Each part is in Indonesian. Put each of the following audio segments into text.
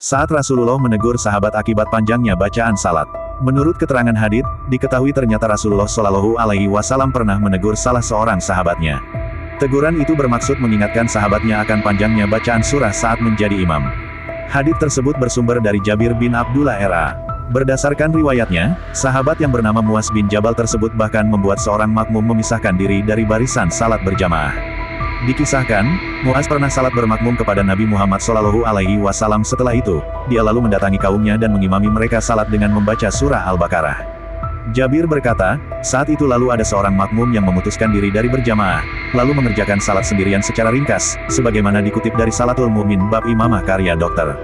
Saat Rasulullah menegur sahabat akibat panjangnya bacaan salat. Menurut keterangan hadits, diketahui ternyata Rasulullah Shallallahu Alaihi Wasallam pernah menegur salah seorang sahabatnya. Teguran itu bermaksud mengingatkan sahabatnya akan panjangnya bacaan surah saat menjadi imam. Hadits tersebut bersumber dari Jabir bin Abdullah R.A. Berdasarkan riwayatnya, sahabat yang bernama Muaz bin Jabal tersebut bahkan membuat seorang makmum memisahkan diri dari barisan salat berjamaah. Dikisahkan, Muaz pernah salat bermakmum kepada Nabi Muhammad Shallallahu Alaihi Wasallam. Setelah itu, dia lalu mendatangi kaumnya dan mengimami mereka salat dengan membaca surah Al-Baqarah. Jabir berkata, saat itu lalu ada seorang makmum yang memutuskan diri dari berjamaah, lalu mengerjakan salat sendirian secara ringkas, sebagaimana dikutip dari Salatul Mu'min bab Imamah karya Dr.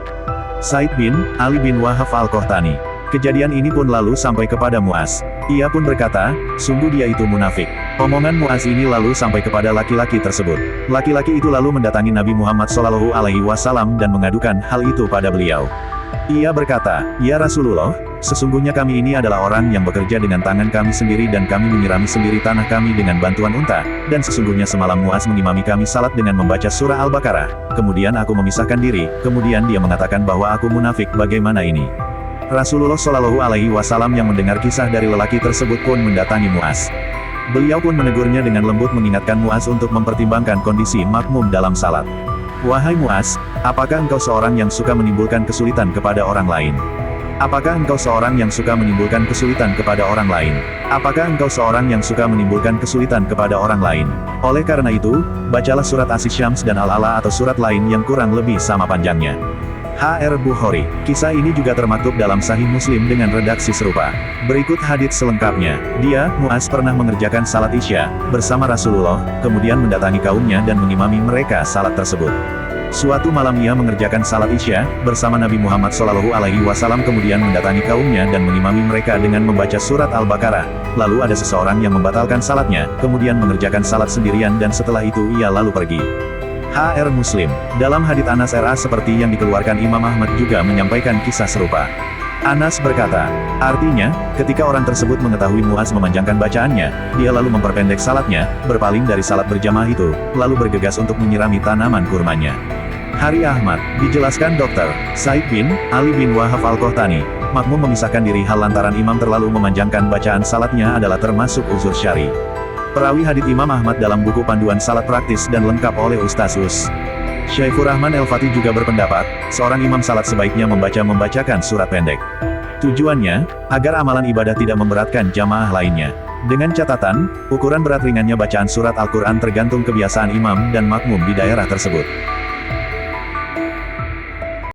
Said bin Ali bin Wahab Al-Qahtani. Kejadian ini pun lalu sampai kepada Muaz. Ia pun berkata, sungguh dia itu munafik. Omongan Muaz ini lalu sampai kepada laki-laki tersebut. Laki-laki itu lalu mendatangi Nabi Muhammad Shallallahu Alaihi Wasallam dan mengadukan hal itu pada beliau. Ia berkata, ya Rasulullah, sesungguhnya kami ini adalah orang yang bekerja dengan tangan kami sendiri dan kami menyirami sendiri tanah kami dengan bantuan unta, dan sesungguhnya semalam Muaz mengimami kami salat dengan membaca surah Al-Baqarah. Kemudian aku memisahkan diri, kemudian dia mengatakan bahwa aku munafik. Bagaimana ini? Rasulullah Shallallahu Alaihi Wasallam yang mendengar kisah dari lelaki tersebut pun mendatangi Muaz. Beliau pun menegurnya dengan lembut, mengingatkan Muaz untuk mempertimbangkan kondisi makmum dalam salat. Wahai Muaz, apakah engkau seorang yang suka menimbulkan kesulitan kepada orang lain? Apakah engkau seorang yang suka menimbulkan kesulitan kepada orang lain? Apakah engkau seorang yang suka menimbulkan kesulitan kepada orang lain? Oleh karena itu, bacalah surat Asy-Syams dan Al-A'la atau surat lain yang kurang lebih sama panjangnya. H.R. Bukhari. Kisah ini juga termaktub dalam Sahih Muslim dengan redaksi serupa. Berikut hadits selengkapnya. Dia, Muaz, pernah mengerjakan salat Isya bersama Rasulullah, kemudian mendatangi kaumnya dan mengimami mereka salat tersebut. Suatu malam ia mengerjakan salat Isya bersama Nabi Muhammad Shallallahu Alaihi Wasallam, kemudian mendatangi kaumnya dan mengimami mereka dengan membaca surat Al-Baqarah. Lalu ada seseorang yang membatalkan salatnya, kemudian mengerjakan salat sendirian dan setelah itu ia lalu pergi. H.R. Muslim. Dalam hadits Anas R.A. seperti yang dikeluarkan Imam Ahmad juga menyampaikan kisah serupa. Anas berkata, artinya, ketika orang tersebut mengetahui Muaz memanjangkan bacaannya, dia lalu memperpendek salatnya, berpaling dari salat berjamaah itu, lalu bergegas untuk menyirami tanaman kurmanya. Hari Ahmad, dijelaskan Dr. Said bin Ali bin Wahab Al-Qahtani, makmum memisahkan diri hal lantaran imam terlalu memanjangkan bacaan salatnya adalah termasuk uzur syar'i. Perawi hadits Imam Ahmad dalam buku Panduan Salat Praktis dan Lengkap oleh Ustaz Us. Syaifur Rahman El-Fatih juga berpendapat, seorang imam salat sebaiknya membacakan surat pendek. Tujuannya, agar amalan ibadah tidak memberatkan jamaah lainnya. Dengan catatan, ukuran berat ringannya bacaan surat Al-Quran tergantung kebiasaan imam dan makmum di daerah tersebut.